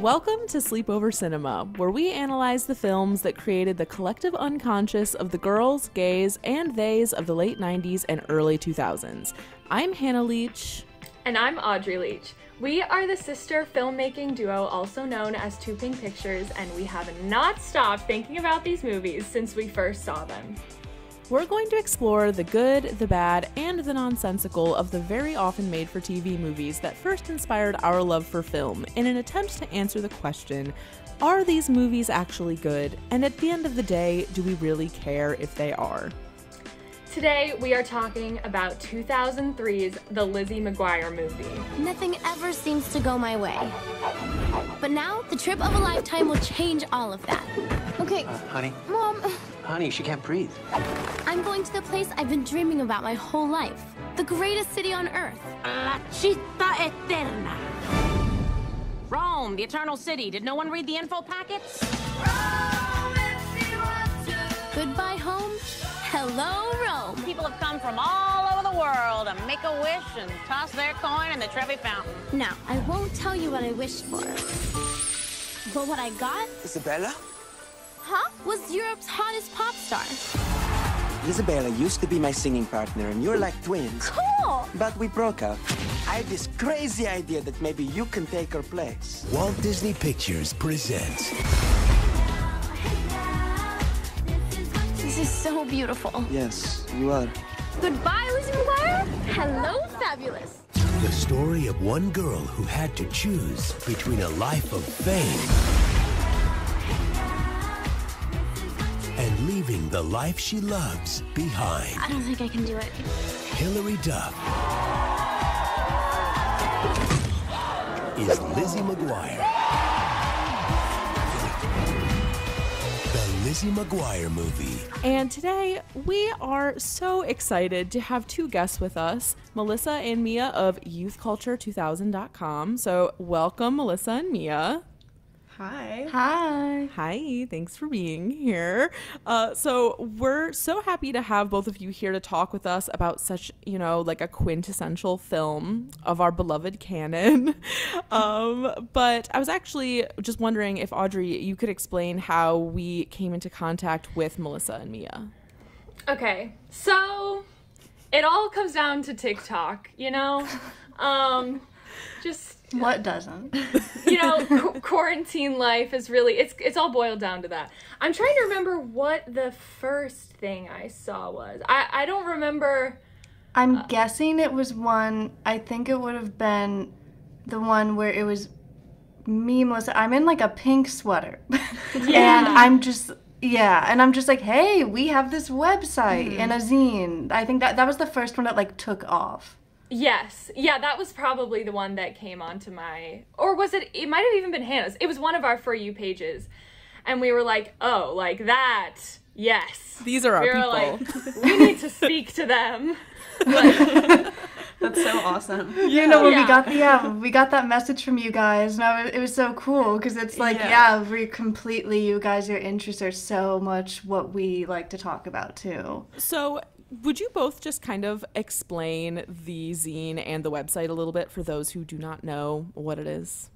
Welcome to Sleepover Cinema, where we analyze the films that created the collective unconscious of the girls, gays, and theys of the late 90s and early 2000s. I'm Hannah Leach. And I'm Audrey Leach. We are the sister filmmaking duo also known as Two Pink Pictures, and we have not stopped thinking about these movies since we first saw them. We're going to explore the good, the bad, and the nonsensical of the very often made-for-TV movies that first inspired our love for film in an attempt to answer the question, are these movies actually good? And at the end of the day, do we really care if they are? Today, we are talking about 2003's The Lizzie McGuire Movie. Nothing ever seems to go my way. But now, the trip of a lifetime will change all of that. Okay. Honey? Mom. Honey, she can't breathe. I'm going to the place I've been dreaming about my whole life. The greatest city on Earth. La città eterna. Rome, the eternal city. Did no one read the info packets? Goodbye, home. Hello, Rome. People have come from all over the world to make a wish and toss their coin in the Trevi Fountain. Now, I won't tell you what I wished for. But what I got... Isabella? Huh? Was Europe's hottest pop star. Isabella used to be my singing partner, and you're like twins. Cool! But we broke up. I have this crazy idea that maybe you can take her place. Walt Disney Pictures presents... This is so beautiful. Yes, you are. Goodbye, Lizzie McGuire. Hello, fabulous. The story of one girl who had to choose between a life of fame and leaving the life she loves behind. I don't think I can do it. Hilary Duff is Lizzie McGuire. The Lizzie McGuire Movie. And today, we are so excited to have two guests with us, Melissa and Mia of YouthCulture2000.com. So welcome, Melissa and Mia. Hi. Hi. Hi, thanks for being here. So we're so happy to have both of you here to talk with us about such, like a quintessential film of our beloved canon. But I was actually just wondering if, Audrey, you could explain how we came into contact with Melissa and Mia. Okay, so it all comes down to TikTok, just... What doesn't? Quarantine life is really, it's all boiled down to that. I'm trying to remember what the first thing I saw was. I don't remember. I'm guessing it was one, I think it would have been the one where it was me, Melissa. I'm in like a pink sweater. Yeah. And I'm just like, hey, we have this website and a zine. I think that was the first one that like took off. Yes. Yeah, that was probably the one that came onto my... Or was it... It might have even been Hannah's. It was one of our For You pages. And we were like, oh, like that. Yes. These are our people. Like, we need to speak to them. Like, that's so awesome. When we got that message from you guys, and it was so cool, because it's like, you guys, your interests are so much what we like to talk about, too. So... would you both just kind of explain the zine and the website a little bit for those who do not know what it is?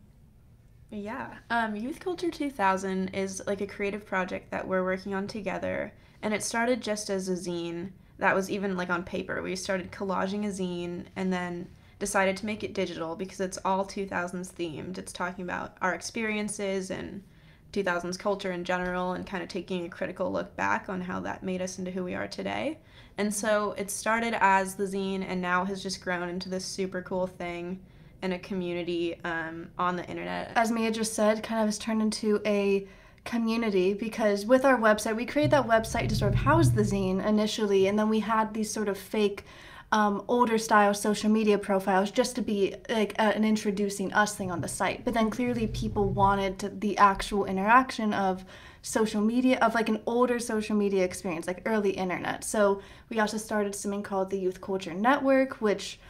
Yeah. YouthCulture2000 is like a creative project that we're working on together, and it started just as a zine that was even like on paper. We started collaging a zine and then decided to make it digital because it's all 2000s themed. It's talking about our experiences and 2000s culture in general and kind of taking a critical look back on how that made us into who we are today. And so it started as the zine and now has just grown into this super cool thing and a community on the internet. As Mia just said, kind of has turned into a community because with our website, we created that website to sort of house the zine initially, and then we had these sort of fake older style social media profiles just to be like an introducing us thing on the site. But then clearly people wanted the actual interaction of social media, of like an older social media experience, like early internet. So we also started something called the Youth Culture Network, which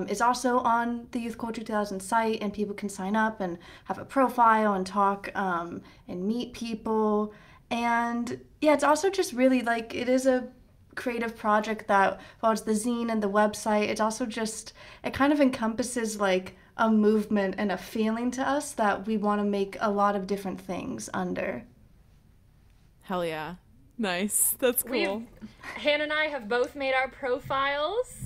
is also on the Youth Culture 2000 site, and people can sign up and have a profile and talk and meet people. And yeah, it's also just really like, it is a creative project that, well, it's the zine and the website, it's also just, it kind of encompasses like a movement and a feeling to us that we want to make a lot of different things under. Hell yeah. Nice. That's cool. Hannah and I have both made our profiles.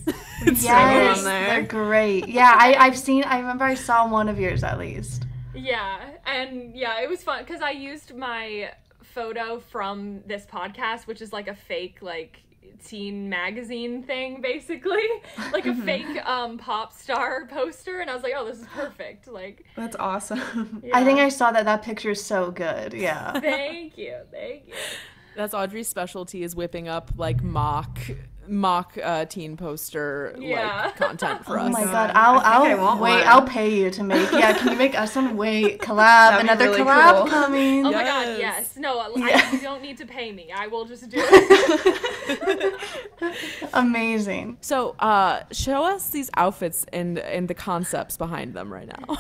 Yes, they're great. Yeah, I remember I saw one of yours at least. Yeah, and yeah, it was fun because I used my photo from this podcast, which is like a fake like teen magazine thing, basically, like a fake pop star poster, and I was like, oh, this is perfect. Like, that's awesome. Yeah. I think I saw that picture is so good. Yeah. Thank you. That's Audrey's specialty, is whipping up like mock teen poster like content for us. Oh my god, I'll pay you to make. Yeah, can you make us one? Wait, collab, another really collab cool. Coming. Oh my god, yes. No, you don't need to pay me. I will just do it. Amazing. So, show us these outfits and the concepts behind them right now.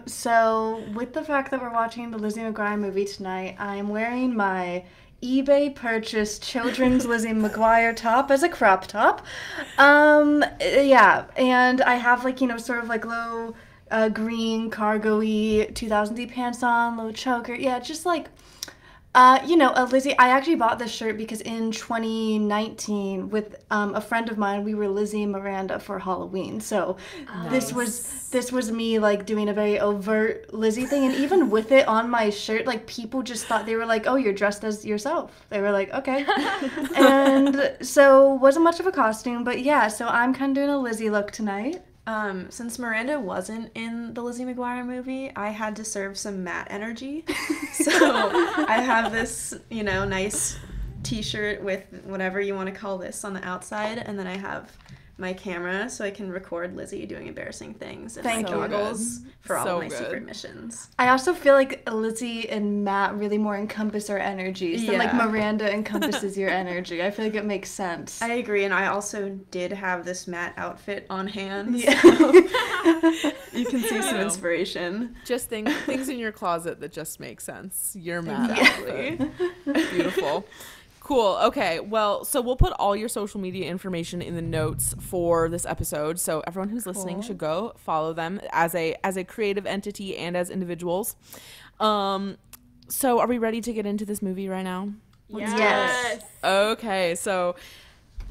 So with the fact that we're watching the Lizzie McGuire movie tonight, I'm wearing my eBay purchased children's Lizzie McGuire top as a crop top. Yeah, and I have like, sort of like low green cargo-y 2000D pants on, low choker. Yeah, just like, a Lizzie. I actually bought this shirt because in 2019 with a friend of mine, we were Lizzie and Miranda for Halloween. So this was me like doing a very overt Lizzie thing, and even with it on my shirt, like people just thought, they were like, "Oh, you're dressed as yourself." They were like, "Okay," and so wasn't much of a costume, but yeah. So I'm kind of doing a Lizzie look tonight. Since Miranda wasn't in the Lizzie McGuire movie, I had to serve some matte energy. So I have this, nice t-shirt with whatever you want to call this on the outside, and then I have my camera so I can record Lizzie doing embarrassing things and my goggles for all of my secret missions. I also feel like Lizzie and Matt really more encompass our energies than like Miranda encompasses your energy. I feel like it makes sense. I agree, and I also did have this Matt outfit on hand, yeah. So you can see some inspiration. Just things in your closet that just make sense. Your Matt outfit. Beautiful. Cool. Okay. Well, so we'll put all your social media information in the notes for this episode. So everyone who's listening should go follow them as a creative entity and as individuals. So are we ready to get into this movie right now? Yes. Okay. So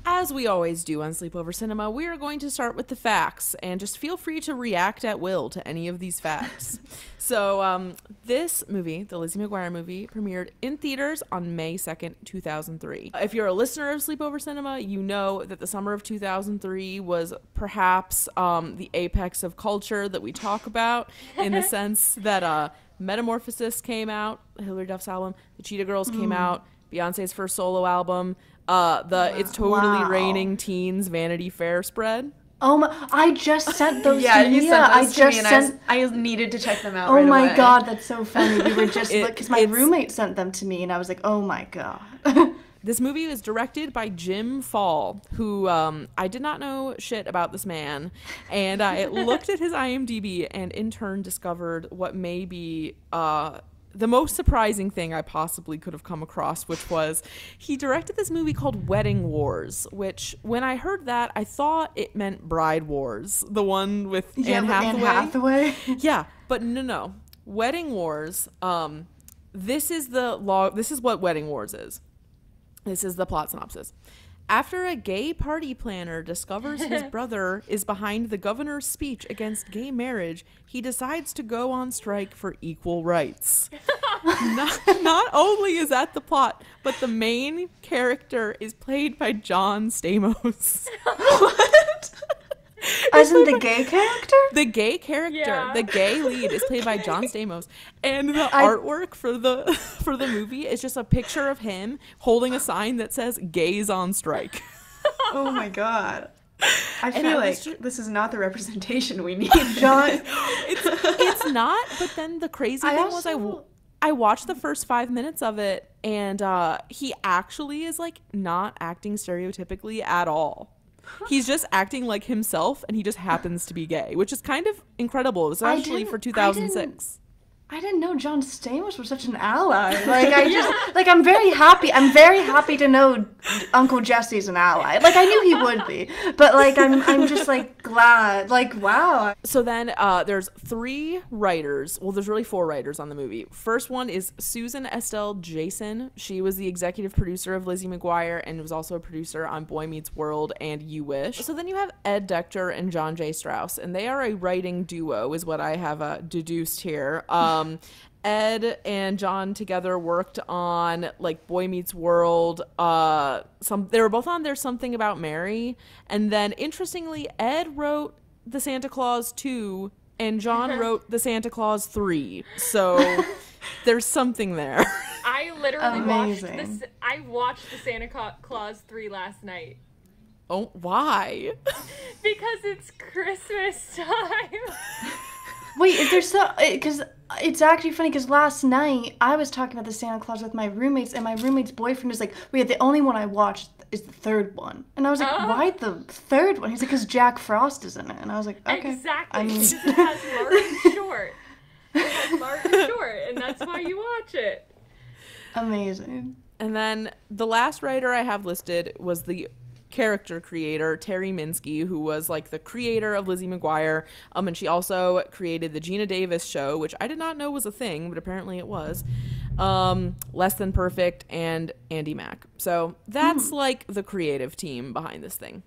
as we always do on Sleepover Cinema, we are going to start with the facts, and just feel free to react at will to any of these facts. So this movie, the Lizzie McGuire movie, premiered in theaters on May 2nd, 2003. If you're a listener of Sleepover Cinema, you know that the summer of 2003 was perhaps the apex of culture that we talk about, in the sense that Metamorphosis came out, Hilary Duff's album, the Cheetah Girls came out, Beyonce's first solo album, It's Totally Raining Teens Vanity Fair spread. Oh my! I just sent those. Yeah, to you Mia. sent those to me, and I I needed to check them out. Oh right my away. god, that's so funny. We were just because my roommate sent them to me, and I was like, oh my god. This movie is directed by Jim Fall, who I did not know shit about this man, and I looked at his IMDb and in turn discovered what may be the most surprising thing I possibly could have come across, which was he directed this movie called Wedding Wars, which when I heard that, I thought it meant Bride Wars, the one with Anne Hathaway. Yeah, but no. Wedding Wars, this is what Wedding Wars is. This is the plot synopsis. After a gay party planner discovers his brother is behind the governor's speech against gay marriage, he decides to go on strike for equal rights. Not only is that the plot, but the main character is played by John Stamos. What? As in the gay character? The gay character, the gay lead, is played by John Stamos, and the artwork for the movie is just a picture of him holding a sign that says "Gays on Strike." Oh my god! I feel like this is not the representation we need, John. It's not. But then the crazy thing was, I watched the first 5 minutes of it, and he actually is like not acting stereotypically at all. He's just acting like himself, and he just happens to be gay, which is kind of incredible. It was actually for 2006. I didn't know John Stamos was such an ally. Like, I just, like, I'm very happy to know Uncle Jesse's an ally. Like, I knew he would be, but, like, I'm just, like, glad. Like, wow. So then there's 3 writers. Well, there's really 4 writers on the movie. First one is Susan Estelle Jason. She was the executive producer of Lizzie McGuire and was also a producer on Boy Meets World and You Wish. So then you have Ed Decter and John J. Strauss, and they are a writing duo, is what I have deduced here. Ed and John together worked on like Boy Meets World. They were both on There's Something About Mary, and then interestingly, Ed wrote The Santa Claus 2, and John wrote The Santa Claus 3. So there's something there. I literally watched The Santa Claus 3 last night. Oh, why? Because it's Christmas time. Wait, is there so? Because it's actually funny. Because last night I was talking about the Santa Claus with my roommates, and my roommate's boyfriend was like, "Wait, the only one I watched is the 3rd one," and I was like, "Why the 3rd one?" He's like, "Because Jack Frost is in it," and I was like, "Okay." Exactly. I mean, Because it has Martin Short. It has Martin Short, and that's why you watch it. Amazing. And then the last writer I have listed was the character creator Terry Minsky, who was like the creator of Lizzie McGuire, and she also created the Gina Davis show, which I did not know was a thing, but apparently it was. Less Than Perfect and Andy Mack. So that's like the creative team behind this thing.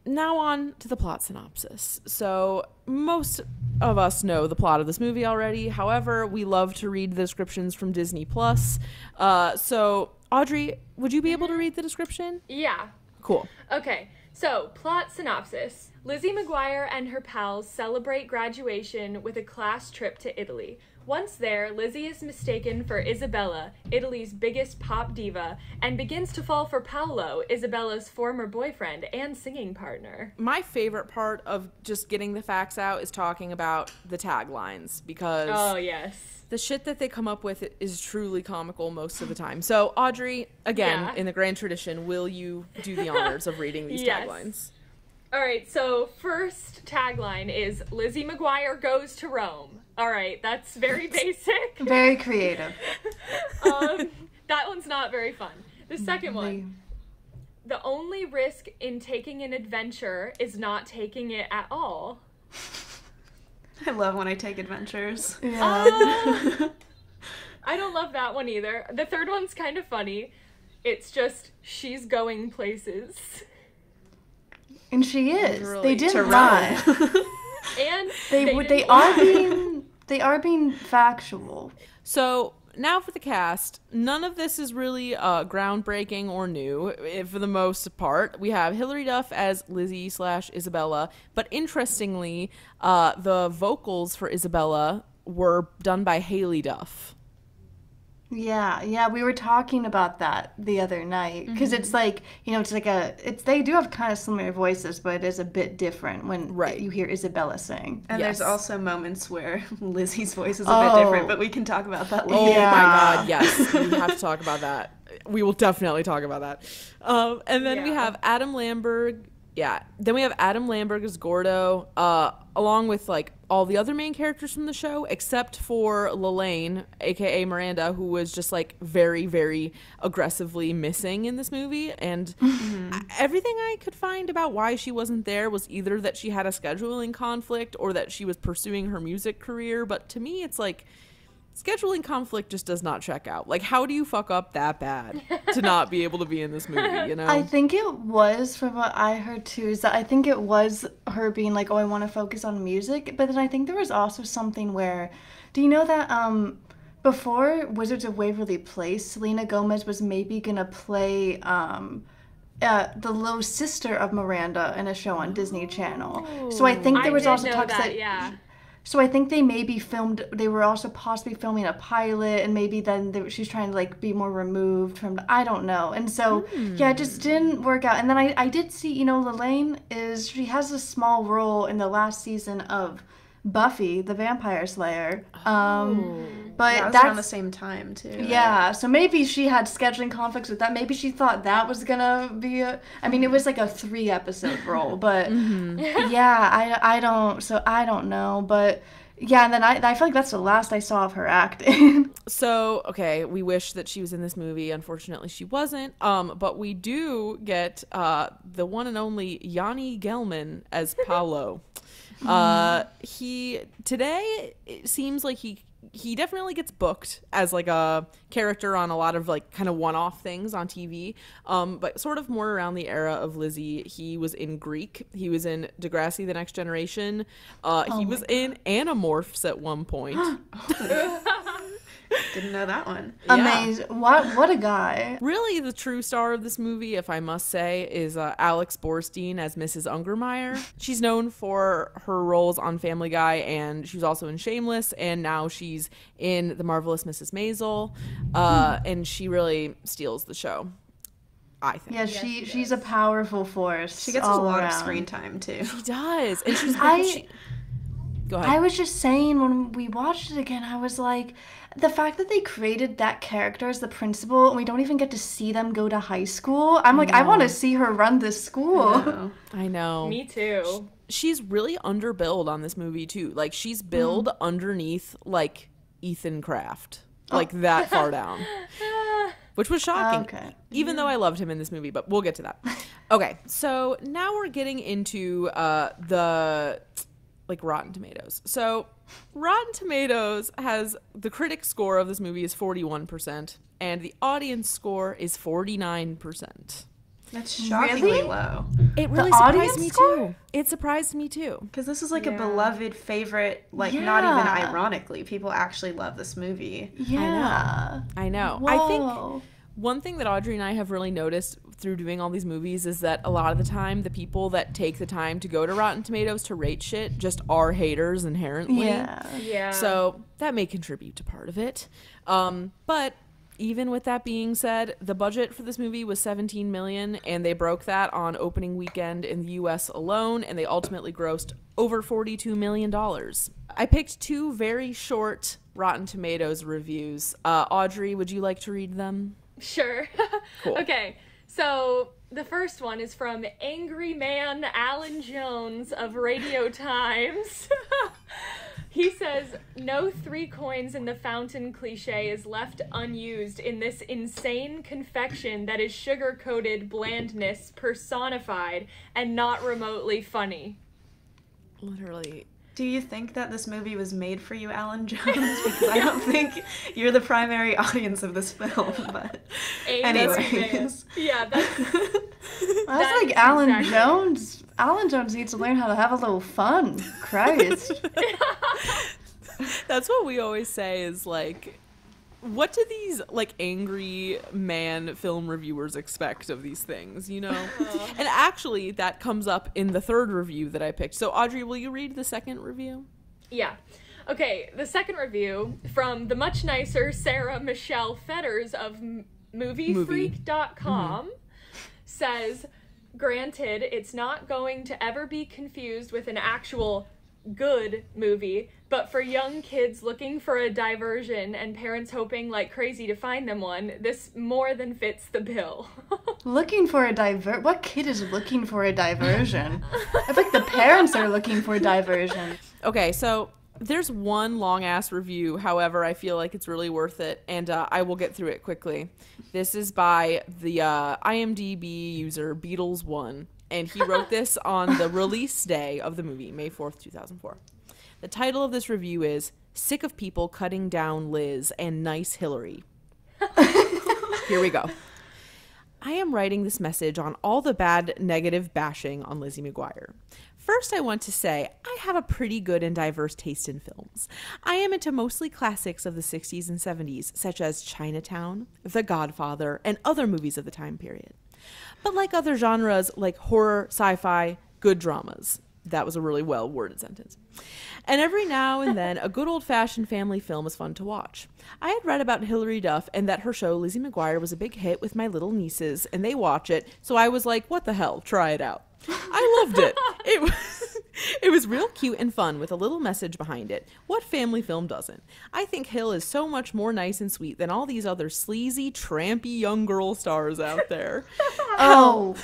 Now on to the plot synopsis. So most of us know the plot of this movie already. However, we love to read the descriptions from Disney Plus. So Audrey, would you be able to read the description? Yeah. Cool. Okay, so plot synopsis. Lizzie McGuire and her pals celebrate graduation with a class trip to Italy. Once there, Lizzie is mistaken for Isabella, Italy's biggest pop diva, and begins to fall for Paolo, Isabella's former boyfriend and singing partner. My favorite part of just getting the facts out is talking about the taglines, because oh, yes, the shit that they come up with is truly comical most of the time. So, Audrey, again, in the grand tradition, will you do the honors of reading these taglines? All right, so first tagline is Lizzie McGuire goes to Rome. All right, that's very basic. Very creative. That one's not very fun. The second one, the only risk in taking an adventure is not taking it at all. I love when I take adventures. Yeah. I don't love that one either. The third one's kind of funny. It's just, she's going places. And she is. Literally. They didn't lie. And they are being factual. So now for the cast. None of this is really groundbreaking or new, for the most part. We have Hilary Duff as Lizzie/Isabella, but interestingly, the vocals for Isabella were done by Haley Duff. Yeah, we were talking about that the other night, because it's like, it's like they do have kind of similar voices, but it is a bit different when you hear Isabella sing. And there's also moments where Lizzie's voice is a bit different, but we can talk about that later. Oh my god, yes, we have to talk about that. We will definitely talk about that. And then we have Adam Lamberg. Yeah, then we have Adam Lamberg as Gordo, along with like all the other main characters from the show, except for Lelaine, aka Miranda, who was just like very, very aggressively missing in this movie. And everything I could find about why she wasn't there was either that she had a scheduling conflict or that she was pursuing her music career. But to me, it's like, scheduling conflict just does not check out. Like, how do you fuck up that bad to not be able to be in this movie, you know? I think it was, from what I heard too, is that I think it was her being like, oh, I want to focus on music. But then I think there was also something where, do you know that before Wizards of Waverly Place, Selena Gomez was maybe going to play the little sister of Miranda in a show on Disney Channel. So I think there was also talks that so I think they maybe they were also possibly filming a pilot, and maybe then she's trying to like be more removed from, I don't know. And so, it just didn't work out. And then I did see, Lelaine she has a small role in the last season of Buffy, the Vampire Slayer. But that's around the same time too. Yeah, so maybe she had scheduling conflicts with that. Maybe she thought that was gonna be it was like a 3-episode role, but I don't know. But Yeah, and then I feel like that's the last I saw of her acting. So, okay, we wish that she was in this movie. Unfortunately, she wasn't. But we do get the one and only Yanni Gelman as Paolo. It seems like he definitely gets booked as like a character on a lot of like kind of one-off things on TV, but sort of more around the era of Lizzie. He was in Greek, he was in Degrassi: The Next Generation, he was in Animorphs at one point. Didn't know that one. Amazing. What a guy. Really, the true star of this movie, if I must say, is Alex Borstein as Mrs. Ungermeier. She's known for her roles on Family Guy, and she was also in Shameless, and now she's in The Marvelous Mrs. Maisel, and she really steals the show, I think. Yeah, she's a powerful force. She gets a lot of screen time, too. She does. And she's Go ahead. I was just saying when we watched it again, I was like, the fact that they created that character as the principal and we don't even get to see them go to high school, I'm like, I want to see her run this school. I know. Me too. She's really underbilled on this movie too. Like she's billed underneath like Ethan Kraft, like that far down, which was shocking. Okay. Even though I loved him in this movie, but we'll get to that. Okay, so now we're getting into the like Rotten Tomatoes. So Rotten Tomatoes has the critic score of this movie is 41% and the audience score is 49%. That's shockingly low. It really surprised me too. It surprised me too. Because this is like a beloved favorite, like not even ironically. People actually love this movie. Yeah. I know. Whoa. I think one thing that Audrey and I have really noticed through doing all these movies is that a lot of the time the people that take the time to go to Rotten Tomatoes to rate shit just are haters inherently. Yeah. So that may contribute to part of it. But even with that being said, the budget for this movie was $17 million, and they broke that on opening weekend in the U.S. alone, and they ultimately grossed over $42 million. I picked two very short Rotten Tomatoes reviews. Audrey, would you like to read them? Sure. Cool. Okay, so the first one is from Angry Man Alan Jones of Radio Times. He says, no 3 coins in the fountain cliche is left unused in this insane confection that is sugar-coated blandness personified and not remotely funny. Literally. Do you think that this movie was made for you, Alan Jones? Because I don't think you're the primary audience of this film, but anyways. Yeah, that's like Alan Jones. Alan Jones needs to learn how to have a little fun. Christ. That's what we always say is like, what do these like angry man film reviewers expect of these things, you know? And actually that comes up in the third review that I picked. So Audrey, will you read the second review? Yeah. Okay, the second review from the much nicer Sarah Michelle Fetters of MovieFreak.com says, granted, it's not going to ever be confused with an actual good movie, but for young kids looking for a diversion and parents hoping like crazy to find them one, this more than fits the bill. Looking for a what kid is looking for a diversion? I think the parents are looking for diversion. Okay, so there's one long ass review, however I feel like it's really worth it, and I will get through it quickly. This is by the IMDb user Beatles1, and he wrote this on the release day of the movie, May 4th, 2004. The title of this review is Sick of People Cutting Down Liz and Nice Hillary. Here we go. I am writing this message on all the bad negative bashing on Lizzie McGuire. First, I want to say I have a pretty good and diverse taste in films. I am into mostly classics of the 60s and 70s, such as Chinatown, The Godfather, and other movies of the time period. But like other genres like horror, sci-fi, good dramas. That was a really well-worded sentence. And every now and then, a good old-fashioned family film is fun to watch. I had read about Hilary Duff and that her show, Lizzie McGuire, was a big hit with my little nieces, and they watch it, so I was like, what the hell, try it out. I loved it. It was real cute and fun with a little message behind it. What family film doesn't? I think Hill is so much more nice and sweet than all these other sleazy, trampy young girl stars out there. Oh.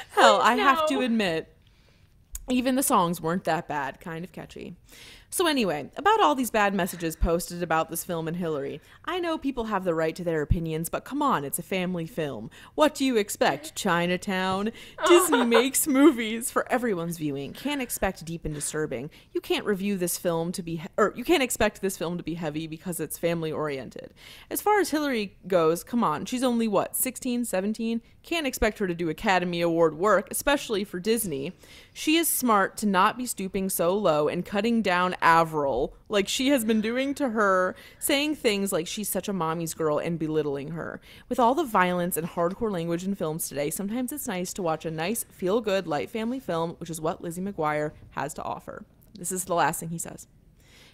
Hell, I have to admit, even the songs weren't that bad, kind of catchy. So anyway, about all these bad messages posted about this film and Hillary. I know people have the right to their opinions, but come on, it's a family film. What do you expect, Chinatown? Disney makes movies for everyone's viewing. Can't expect deep and disturbing. You can't review this film to be, or you can't expect this film to be heavy because it's family oriented. As far as Hillary goes, come on, she's only what, 16, 17? Can't expect her to do Academy Award work, especially for Disney. She is smart to not be stooping so low and cutting down Avril like she has been doing to her, saying things like she's such a mommy's girl and belittling her. With all the violence and hardcore language in films today, sometimes it's nice to watch a nice, feel-good, light family film, which is what Lizzie McGuire has to offer. This is the last thing he says.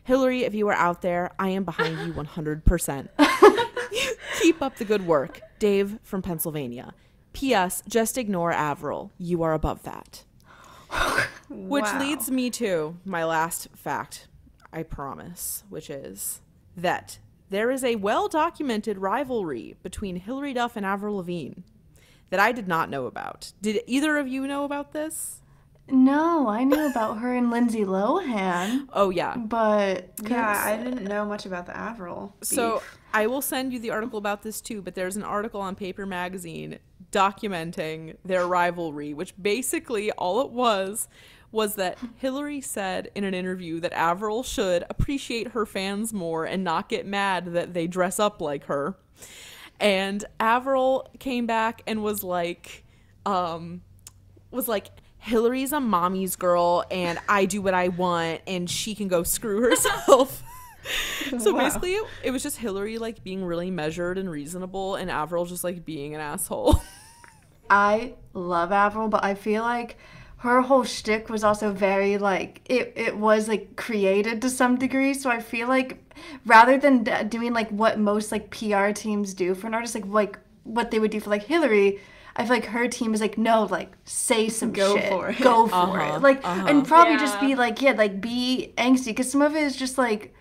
Hillary, if you are out there, I am behind you 100%. Keep up the good work. Dave from Pennsylvania. P.S. Just ignore Avril. You are above that. Which leads me to my last fact, I promise, which is that there is a well-documented rivalry between Hilary Duff and Avril Lavigne that I did not know about. Did either of you know about this? No, I knew about her and Lindsay Lohan. Oh, yeah. But yeah, I didn't know much about the Avril beef. So I will send you the article about this too, but there's an article on Paper Magazine documenting their rivalry, which basically all it was that Hillary said in an interview that Avril should appreciate her fans more and not get mad that they dress up like her. And Avril came back and was like, Hillary's a mommy's girl and I do what I want and she can go screw herself. So basically it was just Hillary like being really measured and reasonable and Avril just like being an asshole. I love Avril, but I feel like her whole shtick was also very like it was like created to some degree. So I feel like rather than doing like what most like PR teams do for an artist, like what they would do for like Hillary, I feel like her team is like, no, like say some shit, go for it, like and probably just be like be angsty because some of it is just like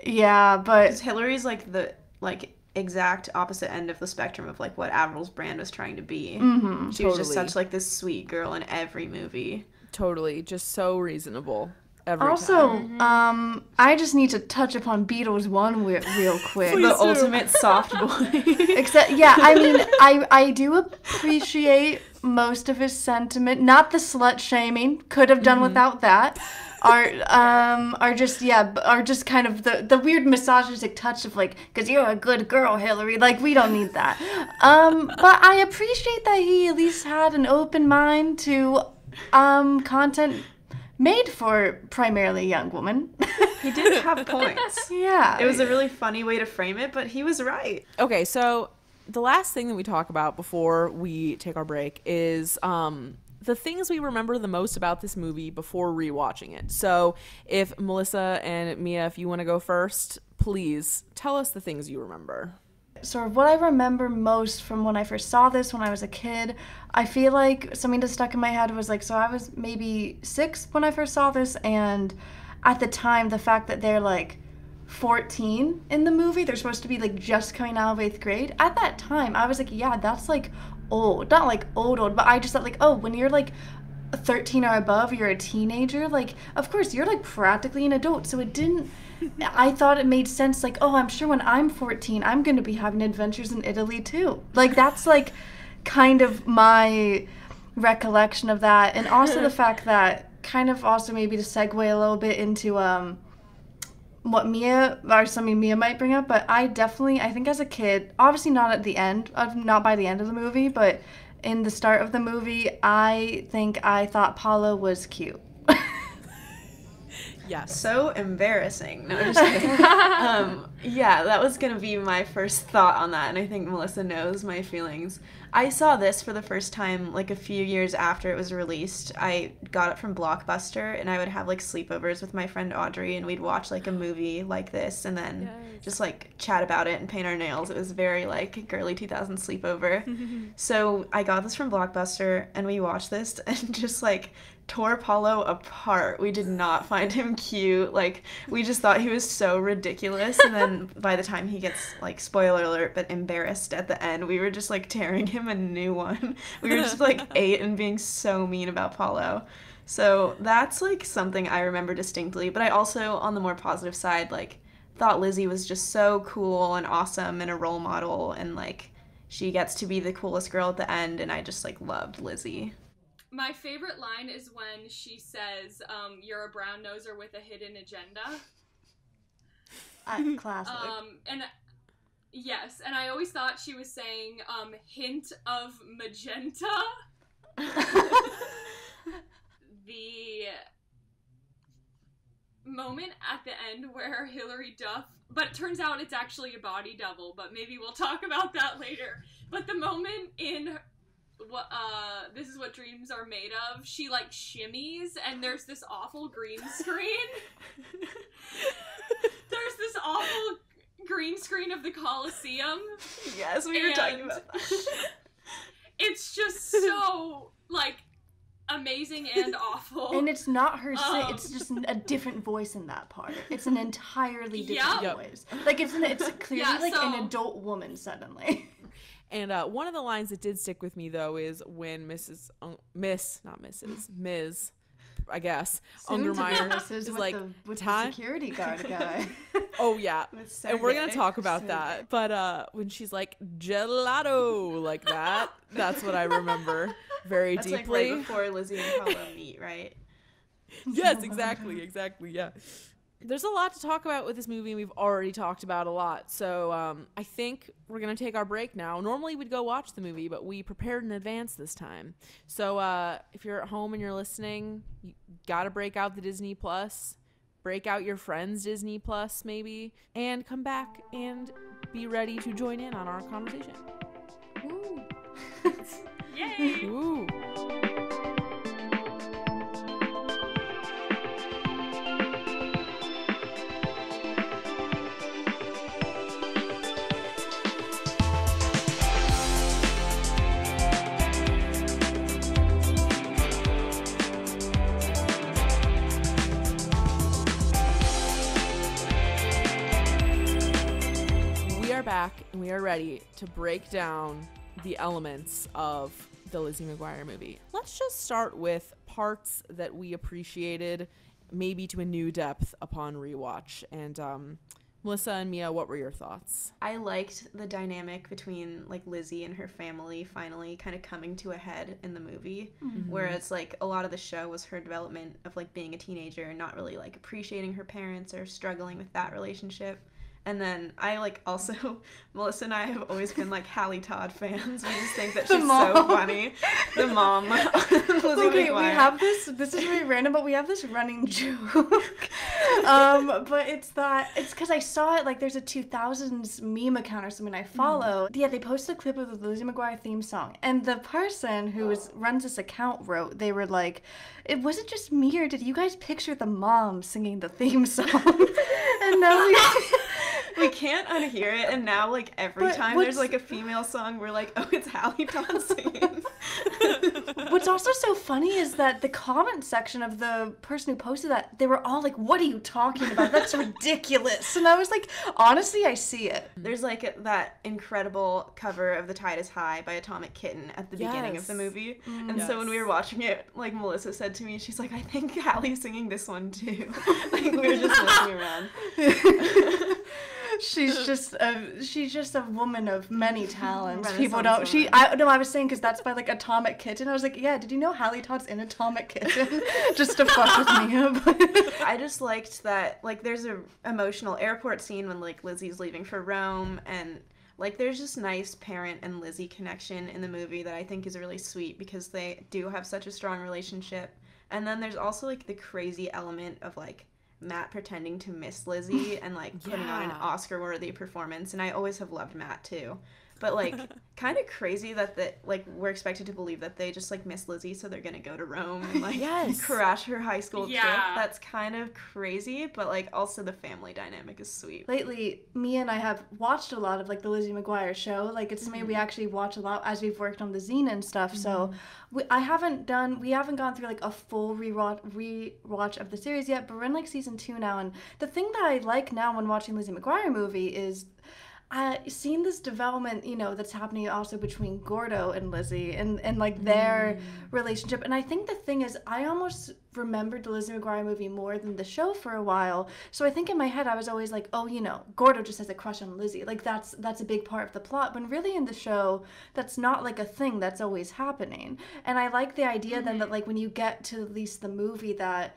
but Hillary's like the exact opposite end of the spectrum of like what Avril's brand was trying to be. She was just such like this sweet girl in every movie. Totally, just so reasonable. I just need to touch upon Beatles one real quick. The ultimate soft boy. Except, I mean, I do appreciate most of his sentiment. Not the slut shaming. Could have done without that. Are just kind of the weird misogynistic touch of like, because you're a good girl, Hillary. Like, we don't need that. But I appreciate that he at least had an open mind to content made for primarily young women. He did have points. Yeah. It was a really funny way to frame it, but he was right. Okay, so the last thing that we talk about before we take our break is the things we remember the most about this movie before rewatching it. So if Melissa and Mia, if you want to go first, please tell us the things you remember. Sort of what I remember most from when I first saw this when I was a kid, I feel like something that stuck in my head was like, so I was maybe 6 when I first saw this, and at the time, the fact that they're like 14 in the movie, they're supposed to be like just coming out of 8th grade. At that time, I was like, yeah, that's like old. Not like old, but I just thought like, oh, when you're like 13 or above, you're a teenager, like, of course, you're like practically an adult, so it didn't... I thought it made sense, like, oh, I'm sure when I'm 14, I'm going to be having adventures in Italy, too. Like, that's, like, kind of my recollection of that. And also the fact that, kind of also maybe to segue a little bit into what Mia, or something Mia might bring up, but I think as a kid, obviously not at the end, not by the end of the movie, but in the start of the movie, I think I thought Paolo was cute. Yes. So embarrassing. No, I'm just kidding. Yeah, that was going to be my first thought on that, and I think Melissa knows my feelings. I saw this for the first time like a few years after it was released. I got it from Blockbuster, and I would have like sleepovers with my friend Audrey, and we'd watch like a movie like this, and then just like chat about it and paint our nails. It was very like girly 2000 sleepover. So I got this from Blockbuster, and we watched this, and just like tore Paulo apart. We did not find him cute. Like, we just thought he was so ridiculous. And then then by the time he gets, like, spoiler alert, but embarrassed at the end, we were just, like, tearing him a new one. We were just, like, 8 and being so mean about Paulo. So that's, like, something I remember distinctly. But I also, on the more positive side, like, thought Lizzie was just so cool and awesome and a role model, and, like, she gets to be the coolest girl at the end, and I just, like, loved Lizzie. My favorite line is when she says, you're a brown noser with a hidden agenda. Classic. And yes, and I always thought she was saying, hint of magenta. The moment at the end where Hilary Duff, but it turns out it's actually a body double, but maybe we'll talk about that later. But the moment in This Is What Dreams Are Made Of, she like shimmies and there's this awful green screen. There's this awful green screen of the Coliseum. Yes, we were talking about that. It's just so, like, amazing and awful. And it's not her it's just a different voice in that part. It's an entirely different voice. Like, it's clearly an adult woman suddenly. And one of the lines that did stick with me, though, is when Ms. I guess, Ungermeier is like, with the security guard guy. Oh, yeah. And we're going to talk about that. But when she's like, gelato, like that, that's what I remember very deeply. That's like right before Lizzie and Paulo meet, right? Yes, exactly, yeah. There's a lot to talk about with this movie, and we've already talked about a lot. So I think we're going to take our break now. Normally we'd go watch the movie, but we prepared in advance this time. So if you're at home and you're listening, you got to break out the Disney Plus, break out your friend's Disney Plus maybe, and come back and be ready to join in on our conversation. Woo. Yay! Ooh. Back and we are ready to break down the elements of the Lizzie McGuire movie. Let's just start with parts that we appreciated, maybe to a new depth upon rewatch. And Melissa and Mia, what were your thoughts? I liked the dynamic between like Lizzie and her family finally kind of coming to a head in the movie, whereas like a lot of the show was her development of like being a teenager and not really like appreciating her parents or struggling with that relationship. And then I, like, also, Melissa and I have always been, like, Hallie Todd fans. We just think that she's so funny. The mom. Okay, we have this is really random, but we have this running joke. But it's because I saw it, like, there's a 2000s meme account or something I follow. Yeah, they posted a clip of the Lizzie McGuire theme song. And the person who runs this account wrote, they were like, it wasn't just me, or did you guys picture the mom singing the theme song? And now we can't unhear it, and now, like, every time there's, like, a female song, we're like, oh, it's Hallie Todd singing. What's also so funny is that the comment section of the person who posted that, they were all like, what are you talking about? That's ridiculous. And I was like, honestly, I see it. There's, like, that incredible cover of The Tide is High by Atomic Kitten at the beginning of the movie. And so when we were watching it, like, Melissa said to me, she's like, I think Hallie's singing this one, too. Like, we were just looking around. She's just a woman of many talents. People don't. I was saying because that's by like Atomic Kitten. I was like, yeah. Did you know Hallie Todd's in Atomic Kitten? Just to fuck with me. I just liked that. Like, there's a emotional airport scene when like Lizzie's leaving for Rome, and like there's just nice parent and Lizzie connection in the movie that I think is really sweet because they do have such a strong relationship. And then there's also like the crazy element of like Matt pretending to miss Lizzie and like putting on an Oscar-worthy performance, and I always have loved Matt too. But, like, kind of crazy that we're expected to believe that they just, like, miss Lizzie, so they're gonna go to Rome and, like, crash her high school trip. That's kind of crazy, but, like, also the family dynamic is sweet. Lately, Mia and I have watched a lot of, like, the Lizzie McGuire show. Like, it's something we actually watch a lot as we've worked on the zine and stuff, so we haven't gone through, like, a full rewatch of the series yet, but we're in, like, season 2 now, and the thing that I like now when watching Lizzie McGuire Movie is seeing this development, you know, that's happening also between Gordo and Lizzie and like their relationship. And I think the thing is, I almost remembered the Lizzie McGuire Movie more than the show for a while. So I think in my head I was always like, oh, you know, Gordo just has a crush on Lizzie. Like that's a big part of the plot. But really in the show, that's not like a thing that's always happening. And I like the idea then that like when you get to at least the movie that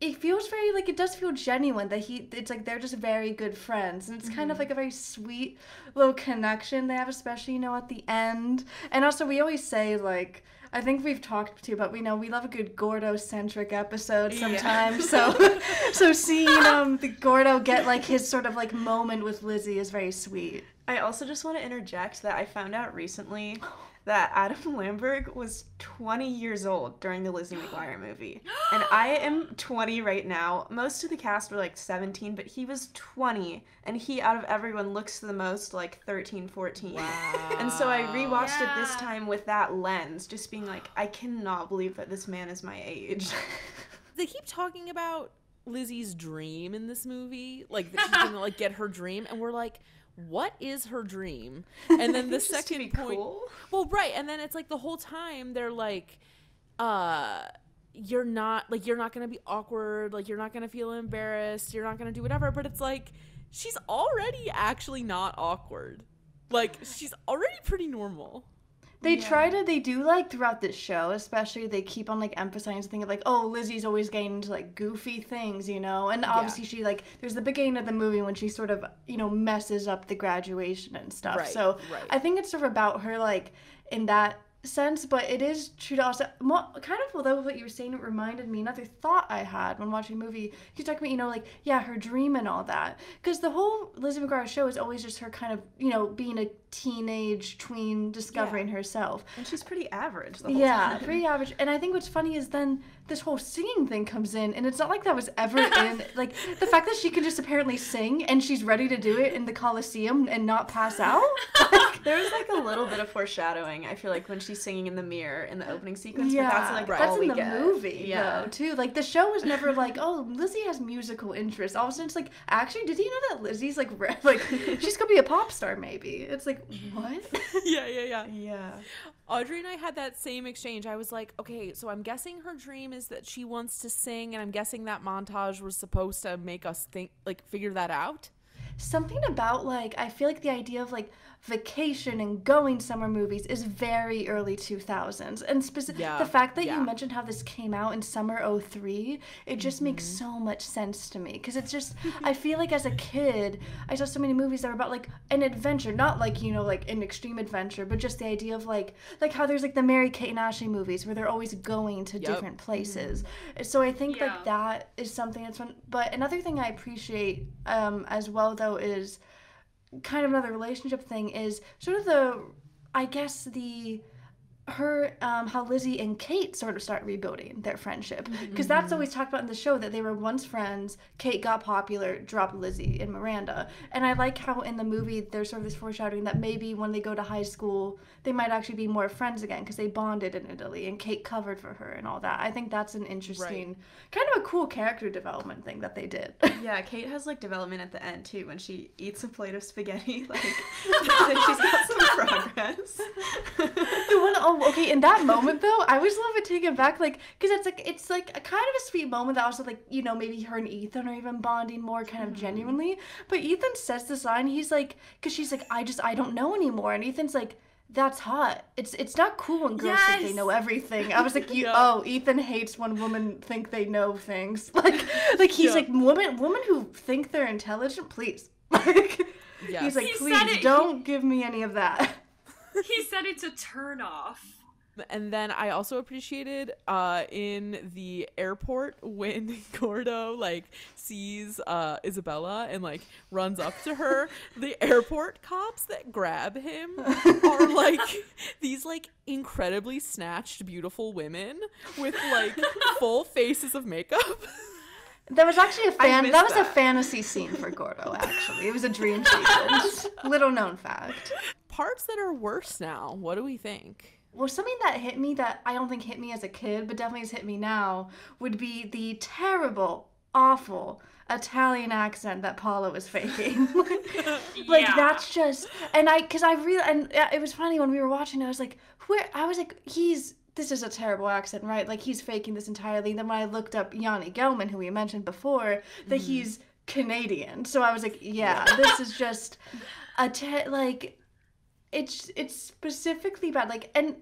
it feels very, like, it does feel genuine that it's like they're just very good friends. And it's kind of like a very sweet little connection they have, especially, you know, at the end. And also, we always say, like, I think we've talked to you about, we love a good Gordo-centric episode sometimes. Yeah. So seeing the Gordo get, like, his sort of, like, moment with Lizzie is very sweet. I also just want to interject that I found out recently that Adam Lamberg was 20 years old during the Lizzie McGuire Movie. And I am 20 right now. Most of the cast were like 17, but he was 20. And he, out of everyone, looks the most like 13, 14. Wow. And so I rewatched it this time with that lens, just being like, I cannot believe that this man is my age. They keep talking about Lizzie's dream in this movie. Like, that she's gonna like get her dream. And we're like, what is her dream? And then the second point, cool. Well, right, and then it's like the whole time they're like, you're not gonna be awkward, like you're not gonna feel embarrassed, you're not gonna do whatever. But it's like she's already actually not awkward, like she's already pretty normal. They do like throughout this show, especially they keep on like emphasizing the thing of like, oh, Lizzie's always getting into like goofy things, you know, and obviously she like, there's the beginning of the movie when she sort of, you know, messes up the graduation and stuff. Right, so I think it's sort of about her like in that sense, but it is true to also kind of, although what you were saying, it reminded me another thought I had when watching the movie. You talk about, you know, like, yeah, her dream and all that, because the whole Lizzie McGuire show is always just her kind of, you know, being a teenage tween discovering herself, and she's pretty average the whole time. Pretty average. And I think what's funny is then this whole singing thing comes in, and it's not like that was ever in, like, the fact that she can just apparently sing and she's ready to do it in the Coliseum and not pass out. There was like a little bit of foreshadowing, I feel like, when she's singing in the mirror in the opening sequence, but that's like all we get. That's in the movie, though, too. Like, the show was never like, oh, Lizzie has musical interests. All of a sudden, it's like, actually, did you know that Lizzie's like she's gonna be a pop star, maybe? It's like, what? Yeah. Audrey and I had that same exchange. I was like, okay, so I'm guessing her dream is that she wants to sing, and I'm guessing that montage was supposed to make us think, like, figure that out. Something about, like, I feel like the idea of, like, vacation and going summer movies is very early 2000s. And the fact that you mentioned how this came out in summer 03, it just makes so much sense to me. Because it's just, I feel like as a kid, I saw so many movies that were about, like, an adventure. Not, like, you know, like, an extreme adventure, but just the idea of, like how there's, like, the Mary-Kate and Ashley movies where they're always going to different places. So I think, like, that is something that's fun. But another thing I appreciate as well, though, is kind of another relationship thing is sort of how Lizzie and Kate sort of start rebuilding their friendship, because that's always talked about in the show, that they were once friends. Kate got popular, dropped Lizzie and Miranda, and I like how in the movie there's sort of this foreshadowing that maybe when they go to high school they might actually be more friends again because they bonded in Italy and Kate covered for her and all that. I think that's an interesting kind of a cool character development thing that they did. Yeah, Kate has like development at the end too when she eats a plate of spaghetti, like then she's got some progress. Okay, in that moment though, I was a little bit taken back, like, because it's like a kind of a sweet moment that also, like, you know, maybe her and Ethan are even bonding more kind of genuinely. But Ethan says this line, he's like, because she's like, I don't know anymore, and Ethan's like, that's hot. It's not cool when girls think they know everything. I was like, Ethan hates when women think they know things. Like he's like, women who think they're intelligent, please. Like, he's like, please don't give me any of that. He said it's a turn off. And then I also appreciated in the airport when Gordo like sees Isabella and like runs up to her, the airport cops that grab him are like these like incredibly snatched beautiful women with like full faces of makeup. That was actually a fantasy scene for Gordo, actually. It was a dream sequence. Little known fact. Parts that are worse now. What do we think? Well, something that hit me that I don't think hit me as a kid, but definitely has hit me now, would be the terrible, awful Italian accent that Paula was faking. Like, that's just, and it was funny when we were watching, I was like, this is a terrible accent, right? Like, he's faking this entirely. And then when I looked up Yanni Gelman, who we mentioned before, that he's Canadian. So I was like, this is just it's specifically bad. Like, and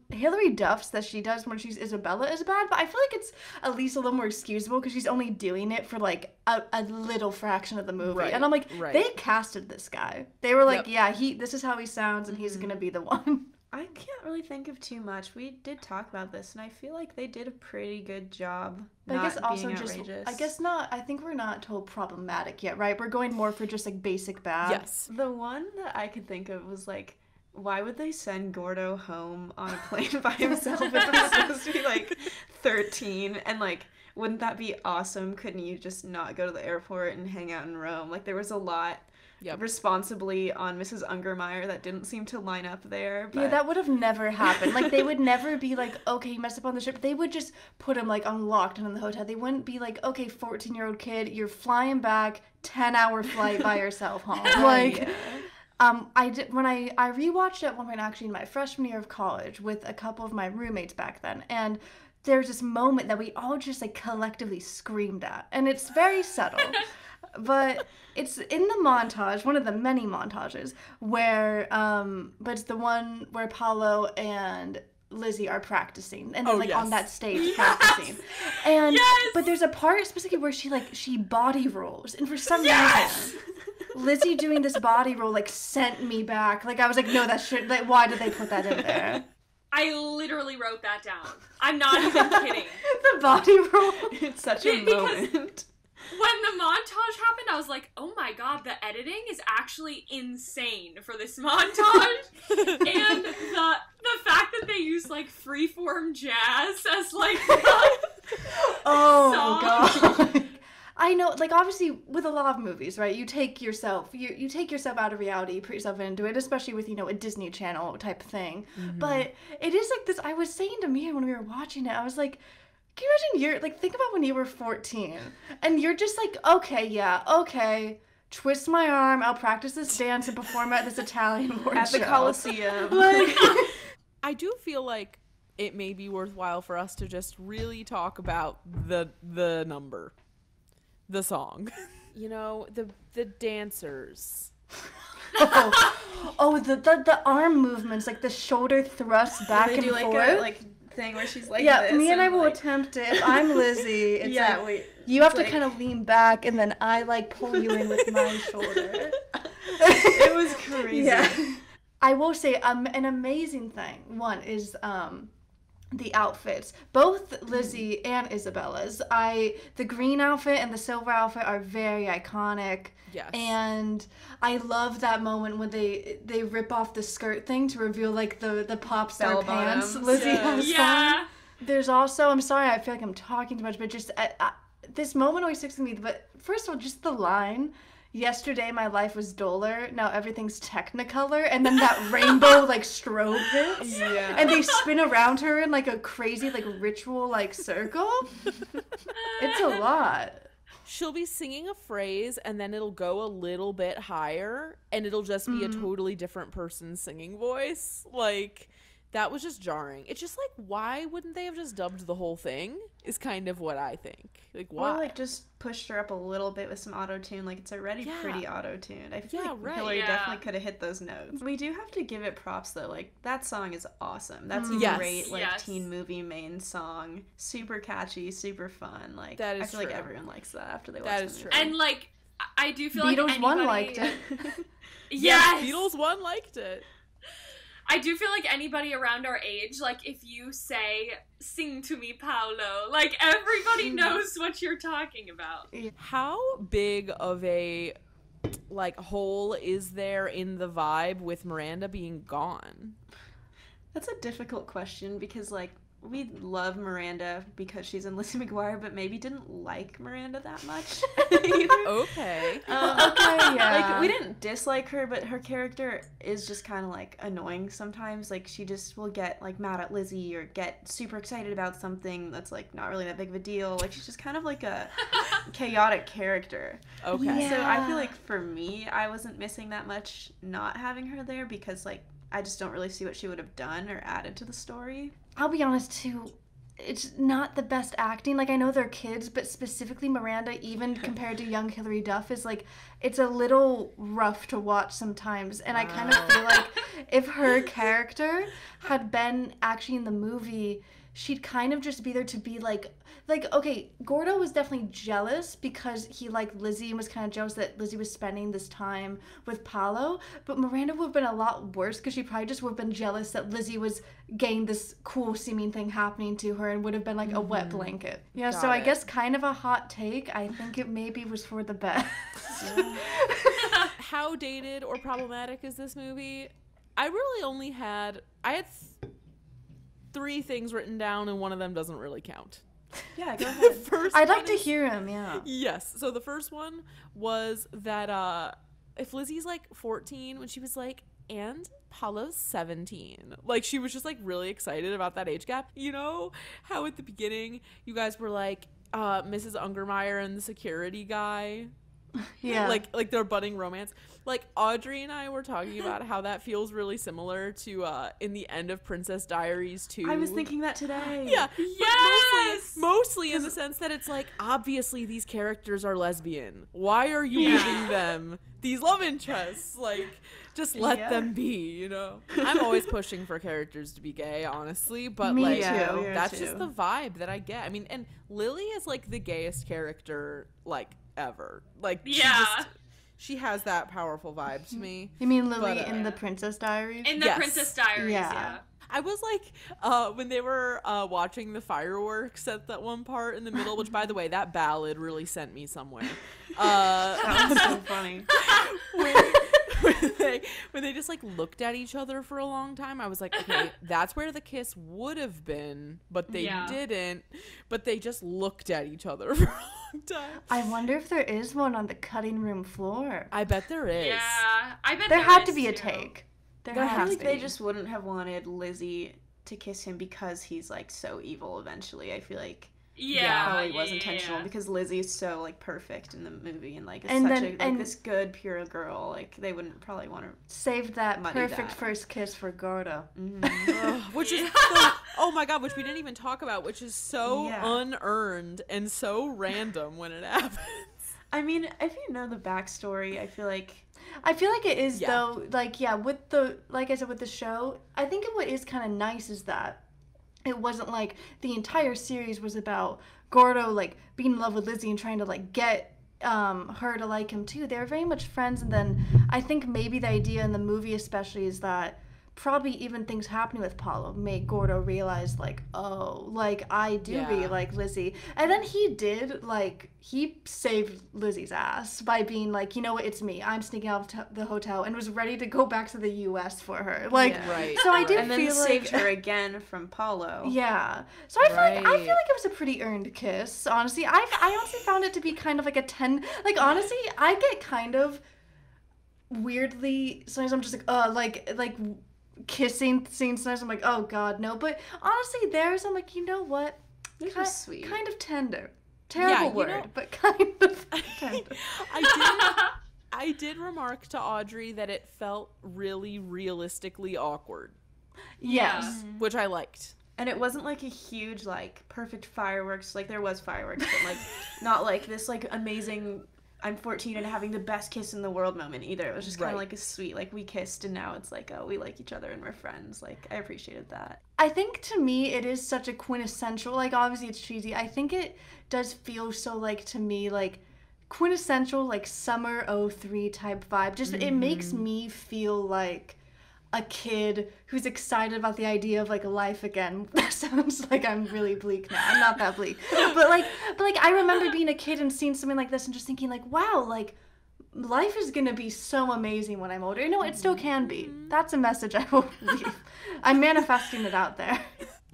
Hilary Duff's that she does when she's Isabella is bad, but I feel like it's at least a little more excusable because she's only doing it for like a little fraction of the movie. Right, and I'm like, they casted this guy. They were like, this is how he sounds, and he's gonna be the one. I can't really think of too much. We did talk about this, and I feel like they did a pretty good job. But I guess also I think we're not told problematic yet, right? We're going more for just like basic bad. Yes. The one that I could think of was like, why would they send Gordo home on a plane by himself if he's supposed to be like 13? And like, wouldn't that be awesome? Couldn't you just not go to the airport and hang out in Rome? Like, there was a lot responsibly on Mrs. Ungermeier that didn't seem to line up there. But... yeah, that would have never happened. Like, they would never be like, okay, you messed up on the ship. They would just put him like on lockdown in the hotel. They wouldn't be like, okay, 14-year-old kid, you're flying back, 10-hour flight by yourself home. Like, when I rewatched it at one point actually in my freshman year of college with a couple of my roommates back then, and there's this moment that we all just like collectively screamed at, and it's very subtle. But it's in the montage, one of the many montages, where, but it's the one where Paolo and Lizzie are practicing, and they're on that stage practicing. And, but there's a part specifically where she body rolls, and for some reason, Lizzie doing this body roll, like, sent me back. Like, I was like, no, that should, like, why did they put that in there? I literally wrote that down. I'm not even kidding. The body roll. It's such a moment. When the montage happened, I was like, oh my god, the editing is actually insane for this montage. And the fact that they use, like, freeform jazz as, like, oh, God. I know, like, obviously, with a lot of movies, right, you take yourself out of reality, you put yourself into it, especially with, a Disney Channel type thing. Mm-hmm. But it is like this, I was saying to Mia when we were watching it, I was like, can you imagine think about when you were 14, and you're just like, okay, twist my arm, I'll practice this dance and perform at this Italian award at the show. Coliseum. Like, I do feel like it may be worthwhile for us to just really talk about the number. The song. The dancers. The arm movements, like the shoulder thrust back and forth. Like thing where she's like this. Me and I will attempt it. If I'm Lizzie, it's you have to kind of lean back, and then I like pull you in with my shoulder. It was crazy. Yeah. I will say an amazing thing. One is the outfits. Both Lizzie and Isabella's. The green outfit and the silver outfit are very iconic. Yes. And I love that moment when they rip off the skirt thing to reveal like the pop star pants Lizzie has on. There's also, I'm sorry, I feel like I'm talking too much, but just this moment always sticks with me. But first of all, just the line, yesterday my life was duller, now everything's Technicolor, and then that rainbow like strobe hits, and they spin around her in like a crazy like ritual like circle. It's a lot. She'll be singing a phrase and then it'll go a little bit higher and it'll just be a totally different person's singing voice. Like, that was just jarring. It's just like, why wouldn't they have just dubbed the whole thing is kind of what I think. Like, why? Or like just pushed her up a little bit with some auto-tune. Like, it's already pretty auto-tuned. I feel like Hillary definitely could have hit those notes. We do have to give it props though. Like, that song is awesome. That's a great teen movie main song. Super catchy, super fun. Like, that is I feel like everyone likes that after they watch the movie. And like, I do feel Beatles like one liked it. Yes, Beatles one liked it. I do feel like anybody around our age, like, if you say, sing to me, Paolo, like, everybody knows what you're talking about. How big of a, like, hole is there in the vibe with Miranda being gone? That's a difficult question because, like, we love Miranda because she's in Lizzie McGuire, but maybe didn't like Miranda that much either. Okay. Okay, yeah. Like, we didn't dislike her, but her character is just kind of, like, annoying sometimes. Like, she just will get, like, mad at Lizzie or get super excited about something that's, like, not really that big of a deal. Like, she's just kind of, like, a chaotic character. Okay. Yeah. So I feel like, for me, I wasn't missing that much not having her there because, like, I just don't really see what she would have done or added to the story. I'll be honest too, it's not the best acting. Like, I know they're kids, but specifically Miranda, even compared to young Hilary Duff, is like, it's a little rough to watch sometimes. And I kind of feel like if her character had been actually in the movie, she'd kind of just be there to be like, okay, Gordo was definitely jealous because he liked Lizzie and was kind of jealous that Lizzie was spending this time with Paolo. But Miranda would have been a lot worse because she probably just would have been jealous that Lizzie was getting this cool seeming thing happening to her and would have been like a wet blanket. Yeah, so I guess kind of a hot take. I think it maybe was for the best. How dated or problematic is this movie? I really only had... I had 3 things written down, and one of them doesn't really count. Yeah, go ahead. I'd like to hear him, yeah. Yes. So the first one was that if Lizzie's like 14 when she was like, and Paolo's 17. Like, she was just like really excited about that age gap. You know how at the beginning you guys were like, Mrs. Ungermeier and the security guy? Yeah. Like their budding romance. Like, Audrey and I were talking about how that feels really similar to in the end of Princess Diaries 2. I was thinking that today. Yeah. Yes! Mostly in the sense that it's like, obviously these characters are lesbian. Why are you giving them these love interests? Like, just let them be, you know? I'm always pushing for characters to be gay, honestly, but Me like, too. that's just the vibe that I get. I mean, and Lily is like the gayest character, like, ever. Like, she has that powerful vibe to me. You mean Lily in the Princess Diaries? In the Princess Diaries, yeah. I was like, when they were watching the fireworks at that one part in the middle, which, by the way, that ballad really sent me somewhere. That was so funny. When they just like looked at each other for a long time, I was like, okay, that's where the kiss would have been, but they didn't. But they just looked at each other for a long time. I wonder if there is one on the cutting room floor. I bet there is. Yeah, I bet there had is to be a too. take. I feel like they just wouldn't have wanted Lizzie to kiss him because he's like so evil eventually. I feel like probably was intentional because Lizzie is so like perfect in the movie and like is this good pure girl. Like they wouldn't probably want to save that perfect first kiss for Gordo. Which is oh my god, which we didn't even talk about, which is so unearned and so random when it happens. I mean, if you know the backstory, I feel like it is though. Like with the like I said with the show, I think what is kind of nice is that it wasn't like the entire series was about Gordo like being in love with Lizzie and trying to like get her to like him too. They were very much friends, and then I think maybe the idea in the movie especially is that probably even things happening with Paolo made Gordo realize like, oh, like I do really like Lizzie. And then he saved Lizzie's ass by being like, you know what, it's me. I'm sneaking out of the hotel and was ready to go back to the US for her. Like, so I did and feel then like saved her again from Paolo. Yeah. So I feel like it was a pretty earned kiss, honestly. I honestly found it to be kind of like like honestly, I get kind of weirdly sometimes I'm just like kissing scenes sometimes I'm like, oh god, no. But honestly I'm like, you know what? This was sweet. Kind of tender. Terrible word, but kind of tender. I did remark to Audrey that it felt really realistically awkward. Yes. Which I liked. And it wasn't like a huge like perfect fireworks, like there was fireworks, but like not like this like amazing I'm 14 and having the best kiss in the world moment either. It was just kind of like a sweet, like we kissed and now it's like, oh, we like each other and we're friends. Like I appreciated that. I think to me it is such a quintessential, like obviously it's cheesy. I think it does feel so like to me like quintessential like summer 03 type vibe. Just it makes me feel like a kid who's excited about the idea of like life again. That sounds like I'm really bleak now. I'm not that bleak. But like I remember being a kid and seeing something like this and just thinking like, wow, like life is gonna be so amazing when I'm older. No, it still can be. That's a message I will leave. I'm manifesting it out there.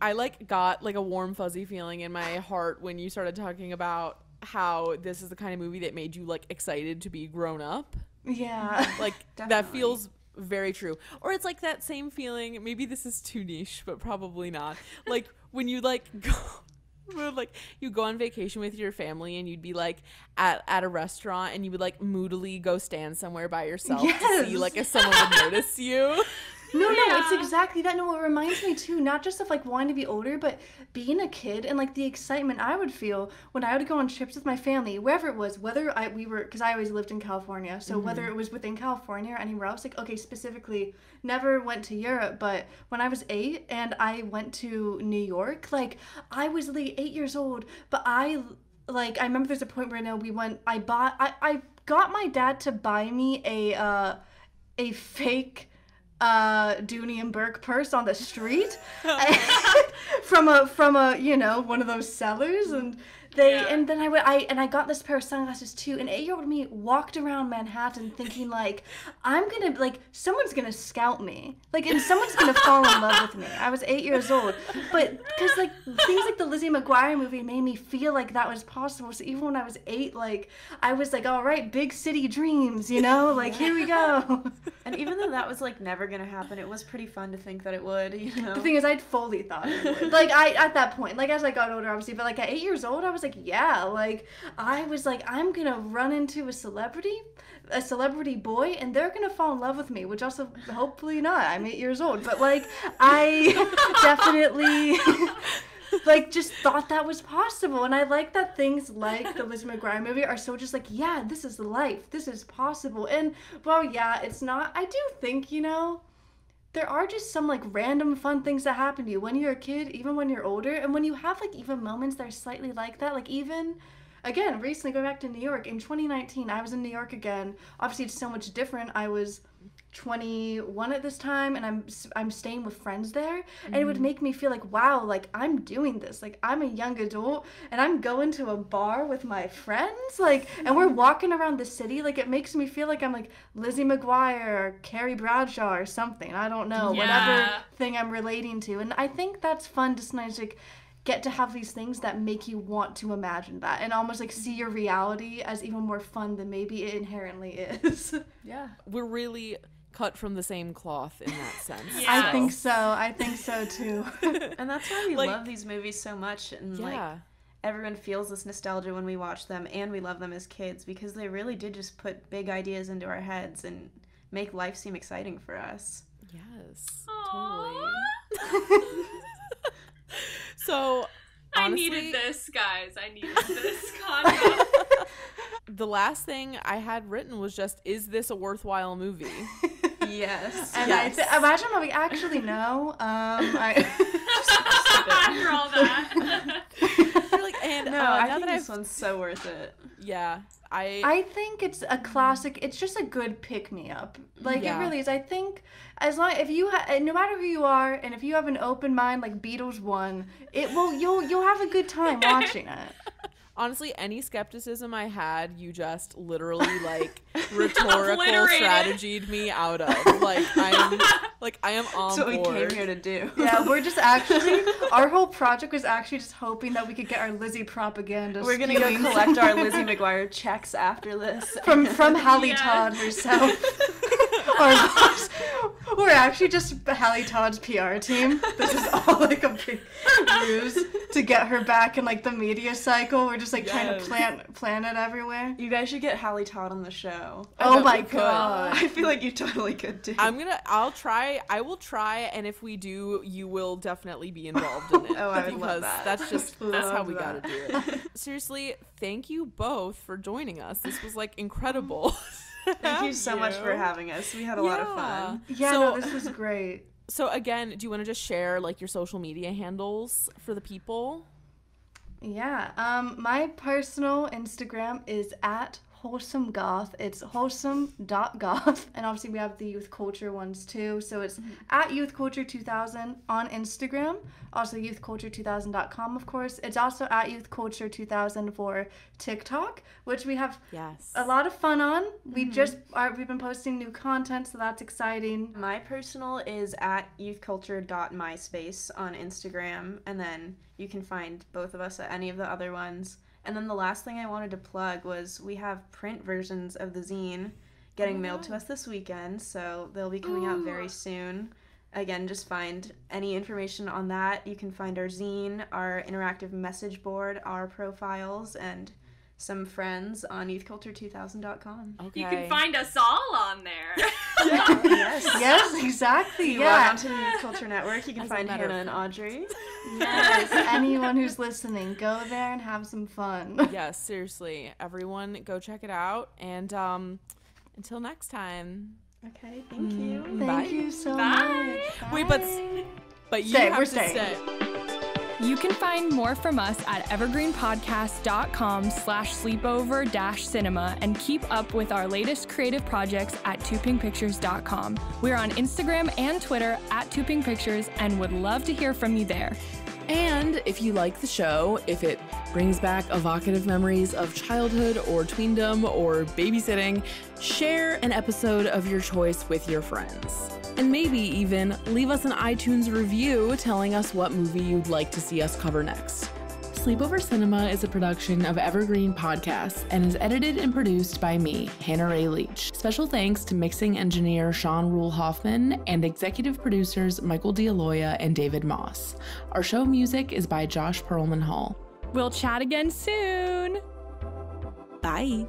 I like got like a warm fuzzy feeling in my heart when you started talking about how this is the kind of movie that made you like excited to be grown up. Yeah. Like that feels very true. Or it's like that same feeling, maybe this is too niche, but probably not. Like when you like go like you go on vacation with your family and you'd be like at a restaurant and you would like moodily go stand somewhere by yourself to see like if someone would notice you. No, it's exactly that. No, it reminds me too, not just of like wanting to be older, but being a kid and like the excitement I would feel when I would go on trips with my family, wherever it was, whether because I always lived in California, so whether it was within California or anywhere else, like, okay, specifically, never went to Europe, but when I was 8 and I went to New York, like, I was like 8 years old, but I remember there's a point where I got my dad to buy me a fake Dooney and Burke purse on the street from a one of those sellers, and and then I got this pair of sunglasses too, and 8-year-old me walked around Manhattan thinking like, I'm gonna like someone's gonna scout me, like, and someone's gonna fall in love with me. I was 8 years old, but because like things like the Lizzie McGuire movie made me feel like that was possible. So even when I was 8, like I was like, all right, big city dreams, like here we go. And even though that was like never gonna happen, it was pretty fun to think that it would. The thing is, I'd fully thought it would. Like at that point, like as I got older, obviously, but like at 8 years old, I was like, yeah, like I was like, I'm gonna run into a celebrity boy, and they're gonna fall in love with me, which also hopefully not. I'm 8 years old, but like I definitely like just thought that was possible. And I like that things like the Lizzie McGuire movie are so just like, yeah, this is life, this is possible. And well, yeah, it's not. I do think there are just some like random fun things that happen to you when you're a kid, even when you're older, and when you have like even moments that are slightly like that. Like even, again, recently going back to New York, in 2019, I was in New York again. Obviously, it's so much different. I was 21 at this time, and I'm staying with friends there, and it would make me feel like, wow, like I'm doing this, like I'm a young adult and I'm going to a bar with my friends, like, and we're walking around the city. Like it makes me feel like I'm like Lizzie McGuire or Carrie Bradshaw or something, I don't know, whatever thing I'm relating to. And I think that's fun to sometimes like get to have these things that make you want to imagine that and almost like see your reality as even more fun than maybe it inherently is. Yeah, we're really cut from the same cloth in that sense. I think so too. And that's why we love these movies so much, and like everyone feels this nostalgia when we watch them, and we love them as kids because they really did just put big ideas into our heads and make life seem exciting for us. Yes. Totally. So honestly, I needed this, guys. I needed this content. The last thing I had written was just, is this a worthwhile movie? Yes. And yes. I imagine we actually know. After all that. And I think this one's so worth it. Yeah. I think it's a classic. It's just a good pick-me-up. Like, it really is. I think as long if you no matter who you are, and if you have an open mind like Beatles 1, you'll have a good time watching it. Honestly, any skepticism I had, you just literally like rhetorical strategied me out of. I am on board. That's what board. we came here to do. Yeah, we're just actually, our whole project was actually just hoping that we could get our Lizzie propaganda. We're gonna go collect our Lizzie McGuire checks after this. From Hallie Todd herself. We're actually just Hallie Todd's PR team. This is all like a big ruse to get her back in like the media cycle. We're just like trying to plan it everywhere. You guys should get Hallie Todd on the show. Oh my god. I feel like you totally could too. I will try, and if we do, you will definitely be involved in it. I would love that. That's how we gotta do it. Seriously, thank you both for joining us. This was like incredible. Thank you so much for having us. We had a lot of fun. Yeah, this was great. So again, do you want to just share like your social media handles for the people? Yeah. My personal Instagram is wholesome goth. It's wholesome.goth. And obviously we have the youth culture ones too. So it's at YouthCulture2000 on Instagram. Also YouthCulture2000.com, of course. It's also at YouthCulture2000 for TikTok, which we have a lot of fun on. We've been posting new content, so that's exciting. My personal is at youthculture.myspace on Instagram, and then you can find both of us at any of the other ones. And then the last thing I wanted to plug was we have print versions of the zine getting mailed to us this weekend, so they'll be coming out very soon. Again, just find any information on that. You can find our zine, our interactive message board, our profiles, and some friends on youthculture2000.com. Okay. You can find us all on there. Yes, exactly. You log onto the Youth Culture Network, you can find Hannah and Audrey. Yes, anyone who's listening, go there and have some fun. Yes, seriously. Everyone, go check it out. And until next time. Okay, thank you. Thank you so much. Wait, but you have to stay. You can find more from us at evergreenpodcast.com/sleepover-cinema and keep up with our latest creative projects at twopinkpictures.com. We're on Instagram and Twitter at twopinkpictures and would love to hear from you there. And if you like the show, if it brings back evocative memories of childhood or tweendom or babysitting, share an episode of your choice with your friends. And maybe even leave us an iTunes review telling us what movie you'd like to see us cover next. Sleepover Cinema is a production of Evergreen Podcasts and is edited and produced by me, Hannah Ray Leach. Special thanks to mixing engineer Sean Rule Hoffman and executive producers Michael D'Aloia and David Moss. Our show music is by Josh Perlman Hall. We'll chat again soon. Bye.